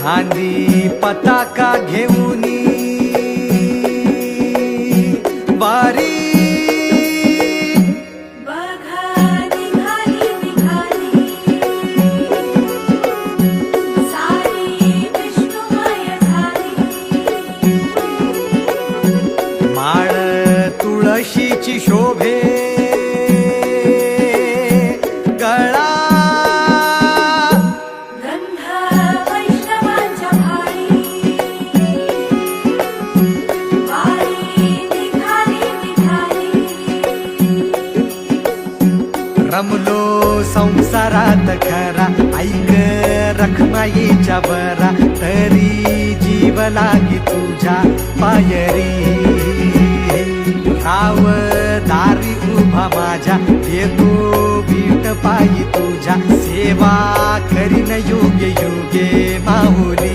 खांदी पताका घेऊनी वारी बघा निघाली निघाली सारी विष्णुमय झाली माळ तुळशीची शोभे गळा गंध वैष्णवांच्या भाळी वारी निघाली निघाली रमलो संसारात खरा ऐक रखमाईच्या बरा तरी जीव लागी तुझ्या पायरी राव दारी उभा माझ्या येतो बीट पायी तुझ्या सेवा करीन योग्य योगे माहुली